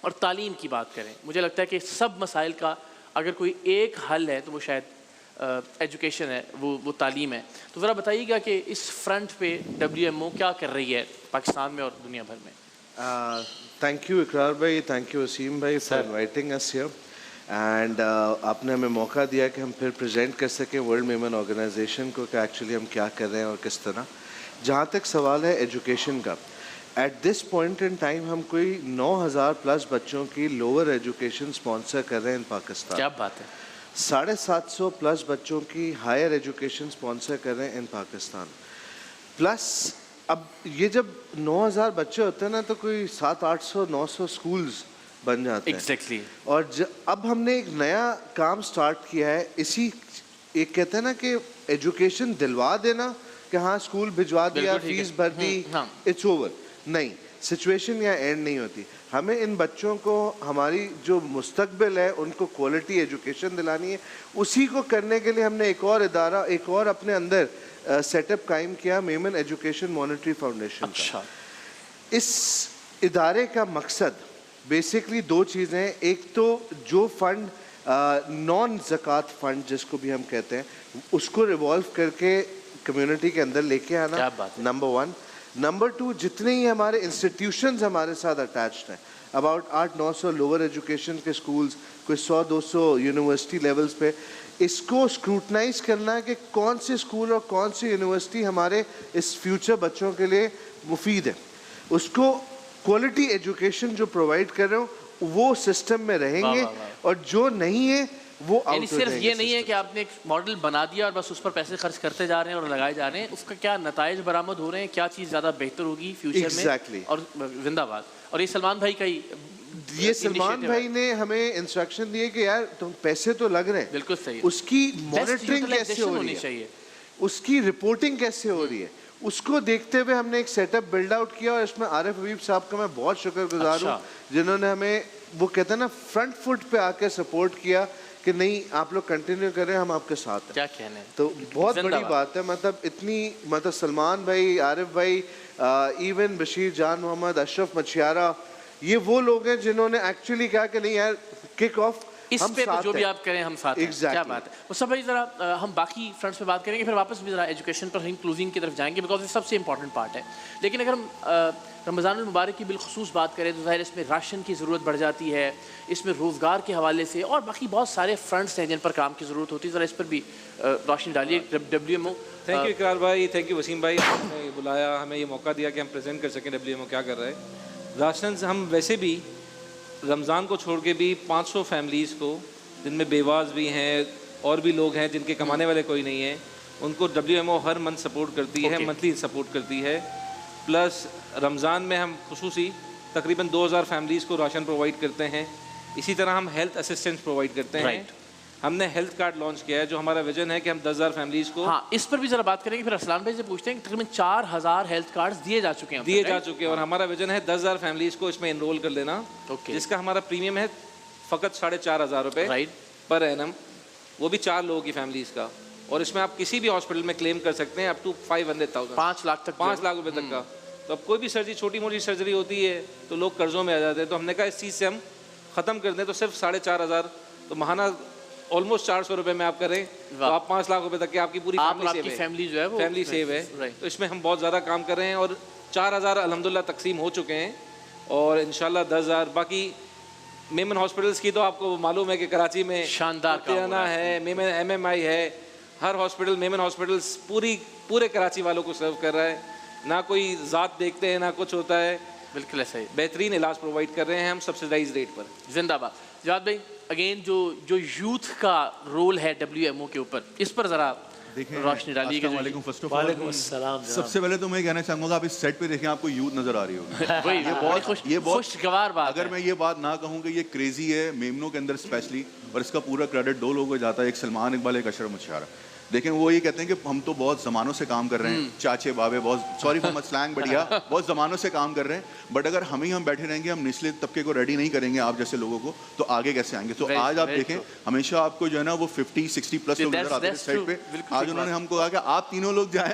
اور تعلیم کی بات کریں، مجھے لگتا ہے کہ سب مسائل کا اگر کوئی ایک حل ہے تو وہ شاید ایجوکیشن ہے، وہ تعلیم ہے. تو ذرا بتائیے گا کہ اس فرنٹ پہ WMO کیا کر رہی ہے پاکستان میں اور دنیا بھر میں؟ تھینک یو اقرار بھائی، تھینک یو وسیم بھائی for inviting us here. And آپ نے ہمیں موقع دیا کہ ہم پھر پریزنٹ کر سکیں ورلڈ ویمن آرگنائزیشن کو کہ ایکچولی ہم کیا کر رہے ہیں اور کس طرح. جہاں تک سوال ہے ایجوکیشن کا، at this point in time ہم کوئی 9,000 پلس بچوں کی لوور ایجوکیشن اسپانسر کر رہے ہیں ان پاکستان. کیا بات ہے. 750 پلس بچوں کی ہائر ایجوکیشن اسپانسر کر رہے ہیں ان پاکستان. پلس اب یہ جب 9,000 بچے ہوتے ہیں نا تو کوئی 700-800 900 اسکولز بن جاتے ہیں. ایگزیکٹلی. اور اب ہم نے ایک نیا کام سٹارٹ کیا ہے، اسی ایک کہتے ہیں نا کہ ایجوکیشن دلوا دینا کہ ہاں اسکول بھجوا دیا، فیس بھر دی، اٹس اوور. نہیں، سچویشن یہاں اینڈ نہیں ہوتی. ہمیں ان بچوں کو ہماری جو مستقبل ہے ان کو کوالٹی ایجوکیشن دلانی ہے. اسی کو کرنے کے لیے ہم نے ایک اور ادارہ، ایک اور اپنے اندر سیٹ اپ قائم کیا، میمن ایجوکیشن مانیٹری فاؤنڈیشن. اچھا. اس ادارے کا مقصد بیسکلی دو چیزیں ہیں. ایک تو جو فنڈ نان زکوٰۃ فنڈ جس کو بھی ہم کہتے ہیں اس کو ریوالو کر کے کمیونٹی کے اندر لے کے آنا، نمبر 1. نمبر 2، جتنے ہی ہمارے انسٹیٹیوشنز ہمارے ساتھ اٹیچڈ ہیں، اباؤٹ 800-900 لوور ایجوکیشن کے اسکولز، کوئی 100-200 یونیورسٹی لیولز پہ، اس کو اسکروٹنائز کرنا ہے کہ کون سے اسکول اور کون سی یونیورسٹی ہمارے اس فیوچر بچوں کے لیے مفید ہے. اس کو کوالٹی ایجوکیشن جو پرووائڈ کر رہے ہوں وہ سسٹم میں رہیں گے، اور جو نہیں ہے وہ آؤٹ ہو جائیں گے. صرف یہ نہیں ہے کہ آپ نے ایک ماڈل بنا دیا اور بس اس پر پیسے خرچ کرتے جا رہے ہیں اور لگائے جا رہے ہیں، اس کا کیا نتائج برآمد ہو رہے ہیں، کیا چیز زیادہ بہتر ہوگی فیوچر میں. اور زندہ باد. اور یہ سلمان بھائی کا ہی، یہ سلمان بھائی نے ہمیں انسٹرکشن دیے کہ یار تم پیسے تو لگ رہے ہیں، بالکل صحیح، اس کی مانیٹرنگ کیسے ہو رہی ہے، اس کی رپورٹنگ کیسے ہو رہی ہے، اس کو دیکھتے ہوئے ہم نے ایک سیٹ اپ بلڈ آؤٹ کیا. اور اس میں عارف حبیب صاحب کا میں بہت شکر گزار ہوں جنہوں نے ہمیں وہ کہتے ہیں نا فرنٹ فٹ پہ آ کے سپورٹ کیا کہ نہیں آپ لوگ کنٹینیو کر رہے ہیں، ہم آپ کے ساتھ ہیں. کیا کہنے. تو بہت بڑی بات ہے. مطلب سلمان بھائی، عارف بھائی، ایون بشیر جان محمد، اشرف مچھیارا، یہ وہ لوگ ہیں جنہوں نے ایکچولی کہا کہ نہیں یار کک آف اس پہ جو بھی آپ کریں ہم ساتھ ہیں. کیا بات ہے. مصطفیٰ بھائی ذرا ہم باقی فرنٹس پہ بات کریں گے، پھر واپس بھی ذرا ایجوکیشن پر ہم کلوزنگ کی طرف جائیں گے بیکاز یہ سب سے امپورٹنٹ پارٹ ہے. لیکن اگر ہم رمضان المبارک کی بالخصوص بات کریں تو ظاہر اس میں راشن کی ضرورت بڑھ جاتی ہے، اس میں روزگار کے حوالے سے اور باقی بہت سارے فرنٹس ہیں جن پر کام کی ضرورت ہوتی ہے. ذرا اس پر بھی روشنی ڈالیے. WMO. تھینک یو اقرار بھائی، تھینک یو وسیم بھائی، آپ نے بلایا، ہمیں یہ موقع دیا کہ ہم پریزنٹ کر سکیں WMO کیا کر رہے ہیں. راشنز ہم ویسے بھی رمضان کو چھوڑ کے بھی 500 فیملیز کو جن میں بیواز بھی ہیں اور بھی لوگ ہیں جن کے کمانے والے کوئی نہیں ہیں، ان کو WMO ہر منتھ سپورٹ کرتی ہے، منتھلی سپورٹ کرتی ہے. پلس رمضان میں ہم خصوصی تقریباً 2,000 فیملیز کو راشن پرووائڈ کرتے ہیں. اسی طرح ہم ہیلتھ اسسٹنس پرووائڈ کرتے ہیں. ہم نے ہیلتھ کارڈ لانچ کیا ہے جو ہمارا ویژن ہے کہ ہم 10,000 فیملیز کو. ہاں اس پر بھی ذرا بات کریں گے. پھر ارسلان بھائی سے پوچھتے ہیں کہ تقریباً 4,000 ہیلتھ کارڈز دیے جا چکے ہیں. اور ہمارا ویژن ہے 10,000 فیملیز کو اس میں انرول کر لینا، جس کا ہمارا پریمیم ہے فقط 4,500 روپے پر اینم، وہ بھی 4 لوگوں کی فیملیز کا. اور اس میں آپ کسی بھی ہاسپٹل میں کلیم کر سکتے ہیں اپ ٹو 500,000، 5 لاکھ تک، 5 لاکھ روپے تک کا. تو اب کوئی بھی سرجری، چھوٹی موٹی سرجری ہوتی ہے تو لوگ قرضوں میں آ جاتے ہیں. تو ہم نے کہا اس چیز سے ہم ختم کر دیں. تو صرف 4,500 تو ماہانہ آلموسٹ 400 روپے میں آپ کریں تو آپ 5 لاکھ روپے تک کی آپ کی پوری فیملی جو ہے وہ فیملی سیو ہے. تو اس میں ہم بہت زیادہ کام کر رہے ہیں اور 4,000 الحمدللہ تقسیم ہو چکے ہیں اور انشاءاللہ 10,000 باقی. میمن ہاسپٹلس کی تو آپ کو معلوم ہے کہ کراچی میں شاندار تیانہ ہے، میمن MMI ہے، ہر ہاسپٹل میمن ہاسپٹلس پورے کراچی والوں کو سرو کر رہا ہے. نہ کوئی ذات دیکھتے ہیں نہ کچھ ہوتا ہے. بالکل ایسا ہی بہترین علاج پرووائڈ کر رہے ہیں ہم سبسڈائز ریٹ پر. زندہ باد. جواد بھائی اگین جو یوتھ کا رول ہے WMO کے اوپر، اس پر ذرا روشنی ڈالیے گا. وعلیکم السلام. سب سے پہلے تو میں کہنا چاہوں گا آپ اس سیٹ پہ دیکھیں آپ کو یوتھ نظر آ رہی ہوگی. یہ بہت خوشگوار بات. اگر میں یہ بات نہ کہوں کہ یہ کریزی ہے میمنو کے اندر اسپیشلی، اور اس کا پورا کریڈٹ 2 لوگوں کو جاتا ہے، ایک سلمان اقبال، ایک اشرف مچھیارا. دیکھیں وہ یہ کہتے ہیں کہ ہم تو بہت زمانوں سے کام کر رہے ہیں، چاچے بابے، بہت سوری فار مائی سلینگ بڑھیا، بہت زمانوں سے کام کر رہے ہیں. بٹ اگر ہم بیٹھے رہیں گے، ہم نچلے طبقے کو ریڈی نہیں کریں گے آپ جیسے لوگوں کو، تو آگے کیسے آئیں گے. تو آج آپ دیکھیں ہمیشہ آپ کو جو ہے نا وہ 50-60 پلس لوگ نظر آتے ہیں سائڈ پہ. آج انہوں نے ہم کو کہا کہ آپ تینوں لوگ جائیں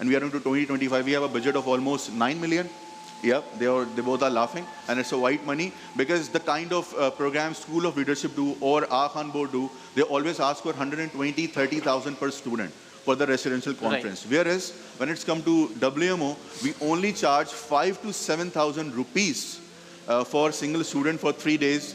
and we are into 2025. We have a budget of almost 9 million. Yeah, they both are laughing, and it's a white money because the kind of program School of Leadership do or Khan Board do, they always ask for 120-30,000 per student for the residential conference. Right. Whereas when it's come to WMO, we only charge 5,000 to 7,000 rupees for single student for 3 days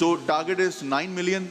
So target is 9 million.